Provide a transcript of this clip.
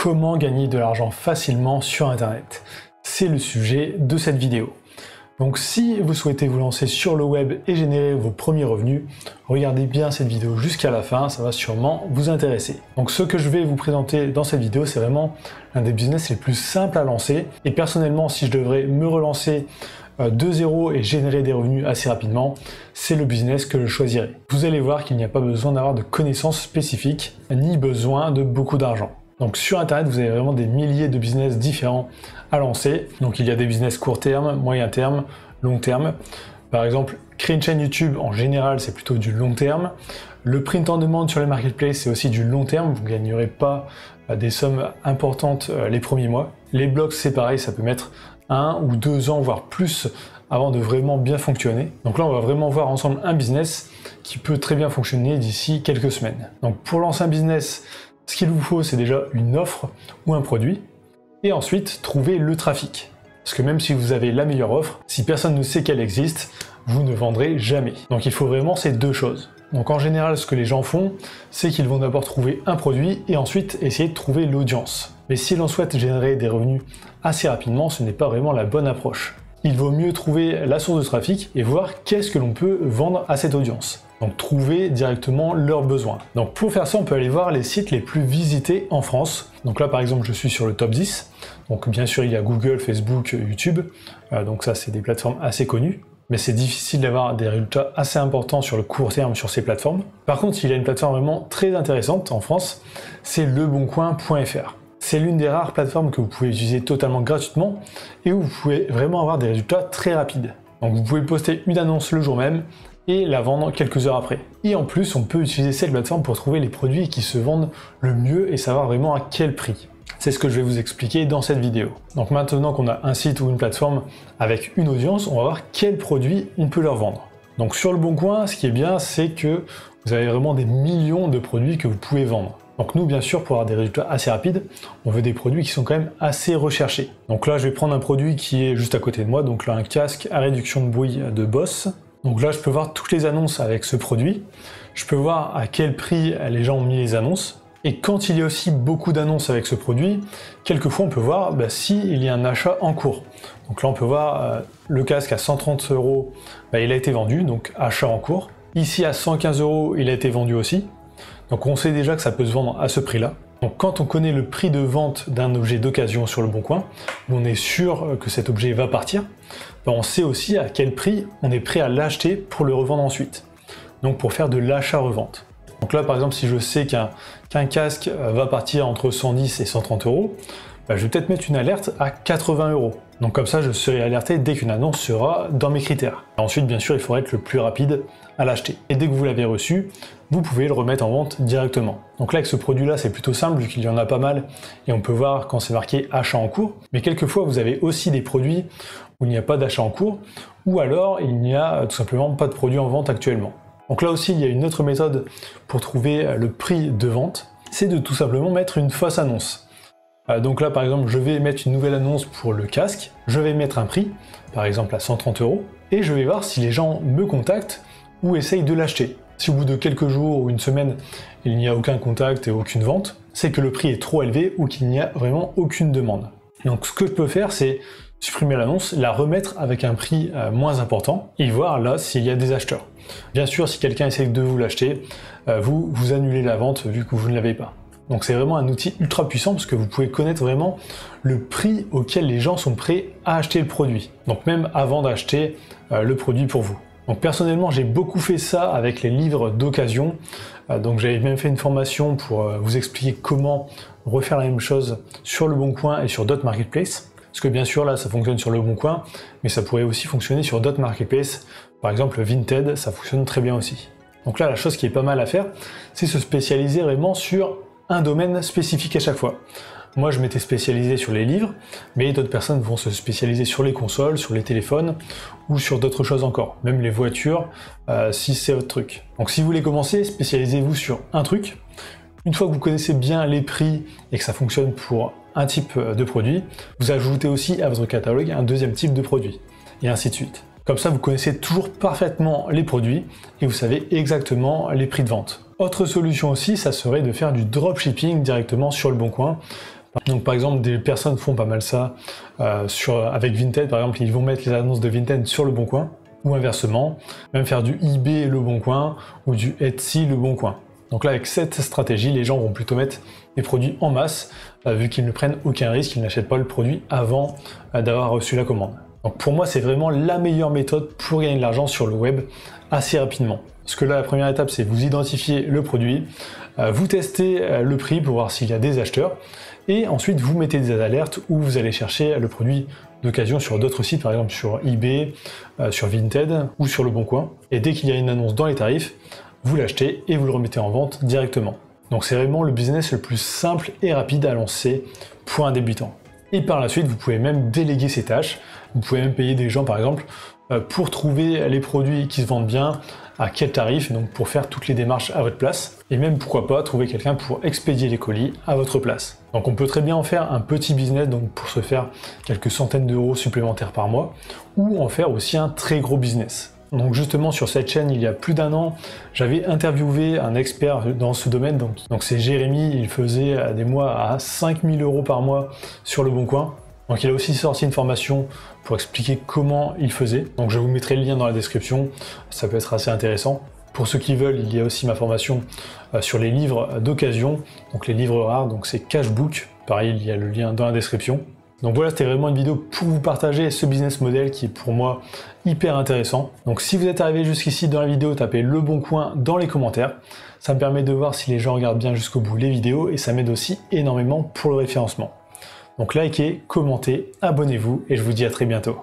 Comment gagner de l'argent facilement sur Internet? C'est le sujet de cette vidéo. Donc si vous souhaitez vous lancer sur le web et générer vos premiers revenus, regardez bien cette vidéo jusqu'à la fin, ça va sûrement vous intéresser. Donc ce que je vais vous présenter dans cette vidéo, c'est vraiment l'un des business les plus simples à lancer. Et personnellement, si je devrais me relancer de zéro et générer des revenus assez rapidement, c'est le business que je choisirais. Vous allez voir qu'il n'y a pas besoin d'avoir de connaissances spécifiques, ni besoin de beaucoup d'argent. Donc sur Internet, vous avez vraiment des milliers de business différents à lancer. Donc il y a des business court terme, moyen terme, long terme. Par exemple, créer une chaîne YouTube, en général, c'est plutôt du long terme. Le print on demand sur les marketplaces, c'est aussi du long terme. Vous ne gagnerez pas des sommes importantes les premiers mois. Les blogs, c'est pareil, ça peut mettre 1 ou 2 ans, voire plus, avant de vraiment bien fonctionner. Donc là, on va vraiment voir ensemble un business qui peut très bien fonctionner d'ici quelques semaines. Donc pour lancer un business, ce qu'il vous faut, c'est déjà une offre ou un produit, et ensuite trouver le trafic. Parce que même si vous avez la meilleure offre, si personne ne sait qu'elle existe, vous ne vendrez jamais. Donc il faut vraiment ces deux choses. Donc en général, ce que les gens font, c'est qu'ils vont d'abord trouver un produit et ensuite essayer de trouver l'audience. Mais si l'on souhaite générer des revenus assez rapidement, ce n'est pas vraiment la bonne approche. Il vaut mieux trouver la source de trafic et voir qu'est-ce que l'on peut vendre à cette audience. Donc trouver directement leurs besoins. Donc pour faire ça, on peut aller voir les sites les plus visités en France. Donc là par exemple, je suis sur le top 10. Donc bien sûr, il y a Google, Facebook, YouTube. Donc ça, c'est des plateformes assez connues. Mais c'est difficile d'avoir des résultats assez importants sur le court terme sur ces plateformes. Par contre, il y a une plateforme vraiment très intéressante en France, c'est leboncoin.fr. C'est l'une des rares plateformes que vous pouvez utiliser totalement gratuitement et où vous pouvez vraiment avoir des résultats très rapides. Donc vous pouvez poster une annonce le jour même et la vendre quelques heures après. Et en plus, on peut utiliser cette plateforme pour trouver les produits qui se vendent le mieux et savoir vraiment à quel prix. C'est ce que je vais vous expliquer dans cette vidéo. Donc maintenant qu'on a un site ou une plateforme avec une audience, on va voir quels produits on peut leur vendre. Donc sur le Bon Coin, ce qui est bien, c'est que vous avez vraiment des millions de produits que vous pouvez vendre. Donc nous, bien sûr, pour avoir des résultats assez rapides, on veut des produits qui sont quand même assez recherchés. Donc là, je vais prendre un produit qui est juste à côté de moi, donc là, un casque à réduction de bruit de Boss. Donc là, je peux voir toutes les annonces avec ce produit. Je peux voir à quel prix les gens ont mis les annonces. Et quand il y a aussi beaucoup d'annonces avec ce produit, quelquefois on peut voir s'il y a un achat en cours. Donc là, on peut voir le casque à 130 €, il a été vendu, donc achat en cours. Ici, à 115 €, il a été vendu aussi. Donc on sait déjà que ça peut se vendre à ce prix-là. Donc quand on connaît le prix de vente d'un objet d'occasion sur le Bon Coin, où on est sûr que cet objet va partir, on sait aussi à quel prix on est prêt à l'acheter pour le revendre ensuite. Donc pour faire de l'achat-revente. Donc là par exemple, si je sais qu'un casque va partir entre 110 et 130 €, je vais peut-être mettre une alerte à 80 €. Donc comme ça, je serai alerté dès qu'une annonce sera dans mes critères. Ensuite, bien sûr, il faudra être le plus rapide à l'acheter. Et dès que vous l'avez reçu, vous pouvez le remettre en vente directement. Donc là, avec ce produit-là, c'est plutôt simple vu qu'il y en a pas mal et on peut voir quand c'est marqué achat en cours. Mais quelquefois, vous avez aussi des produits où il n'y a pas d'achat en cours ou alors il n'y a tout simplement pas de produit en vente actuellement. Donc là aussi, il y a une autre méthode pour trouver le prix de vente, c'est de tout simplement mettre une fausse annonce. Donc là, par exemple, je vais mettre une nouvelle annonce pour le casque, je vais mettre un prix, par exemple à 130 €, et je vais voir si les gens me contactent ou essayent de l'acheter. Si au bout de quelques jours ou une semaine, il n'y a aucun contact et aucune vente, c'est que le prix est trop élevé ou qu'il n'y a vraiment aucune demande. Donc ce que je peux faire, c'est supprimer l'annonce, la remettre avec un prix moins important et voir là s'il y a des acheteurs. Bien sûr, si quelqu'un essaie de vous l'acheter, vous annulez la vente vu que vous ne l'avez pas. Donc c'est vraiment un outil ultra puissant parce que vous pouvez connaître vraiment le prix auquel les gens sont prêts à acheter le produit. Donc même avant d'acheter le produit pour vous. Donc personnellement, j'ai beaucoup fait ça avec les livres d'occasion. Donc j'avais même fait une formation pour vous expliquer comment refaire la même chose sur le Bon Coin et sur d'autres marketplaces. Parce que bien sûr là, ça fonctionne sur le Bon Coin, mais ça pourrait aussi fonctionner sur d'autres marketplaces. Par exemple, Vinted, ça fonctionne très bien aussi. Donc là, la chose qui est pas mal à faire, c'est se spécialiser vraiment sur un domaine spécifique à chaque fois. Moi, je m'étais spécialisé sur les livres, mais d'autres personnes vont se spécialiser sur les consoles, sur les téléphones, ou sur d'autres choses encore, même les voitures, si c'est votre truc. Donc si vous voulez commencer, spécialisez-vous sur un truc. Une fois que vous connaissez bien les prix et que ça fonctionne pour un type de produit, vous ajoutez aussi à votre catalogue un deuxième type de produit, et ainsi de suite. Comme ça, vous connaissez toujours parfaitement les produits et vous savez exactement les prix de vente. Autre solution aussi, ça serait de faire du dropshipping directement sur le Bon Coin. Donc par exemple, des personnes font pas mal ça avec Vinted, par exemple, ils vont mettre les annonces de Vinted sur Le Bon Coin, ou inversement, même faire du eBay Le Bon Coin, ou du Etsy Le Bon Coin. Donc là, avec cette stratégie, les gens vont plutôt mettre des produits en masse, vu qu'ils ne prennent aucun risque, ils n'achètent pas le produit avant d'avoir reçu la commande. Donc pour moi, c'est vraiment la meilleure méthode pour gagner de l'argent sur le web assez rapidement. Parce que là, la première étape, c'est vous identifier le produit, vous testez le prix pour voir s'il y a des acheteurs, et ensuite vous mettez des alertes où vous allez chercher le produit d'occasion sur d'autres sites, par exemple sur eBay, sur Vinted ou sur Le Bon Coin. Et dès qu'il y a une annonce dans les tarifs, vous l'achetez et vous le remettez en vente directement. Donc c'est vraiment le business le plus simple et rapide à lancer pour un débutant. Et par la suite, vous pouvez même déléguer ces tâches. Vous pouvez même payer des gens, par exemple, pour trouver les produits qui se vendent bien, à quel tarif, donc pour faire toutes les démarches à votre place. Et même, pourquoi pas, trouver quelqu'un pour expédier les colis à votre place. Donc on peut très bien en faire un petit business, donc pour se faire quelques centaines d'euros supplémentaires par mois, ou en faire aussi un très gros business. Donc justement sur cette chaîne, il y a plus d'1 an, j'avais interviewé un expert dans ce domaine, donc c'est Jérémy, il faisait des mois à 5000 € par mois sur Le Bon Coin. Donc il a aussi sorti une formation pour expliquer comment il faisait, donc je vous mettrai le lien dans la description, ça peut être assez intéressant. Pour ceux qui veulent, il y a aussi ma formation sur les livres d'occasion, donc les livres rares, donc c'est Cashbook, pareil il y a le lien dans la description. Donc voilà, c'était vraiment une vidéo pour vous partager ce business model qui est pour moi hyper intéressant. Donc si vous êtes arrivé jusqu'ici dans la vidéo, tapez Le Bon Coin dans les commentaires. Ça me permet de voir si les gens regardent bien jusqu'au bout les vidéos et ça m'aide aussi énormément pour le référencement. Donc likez, commentez, abonnez-vous et je vous dis à très bientôt.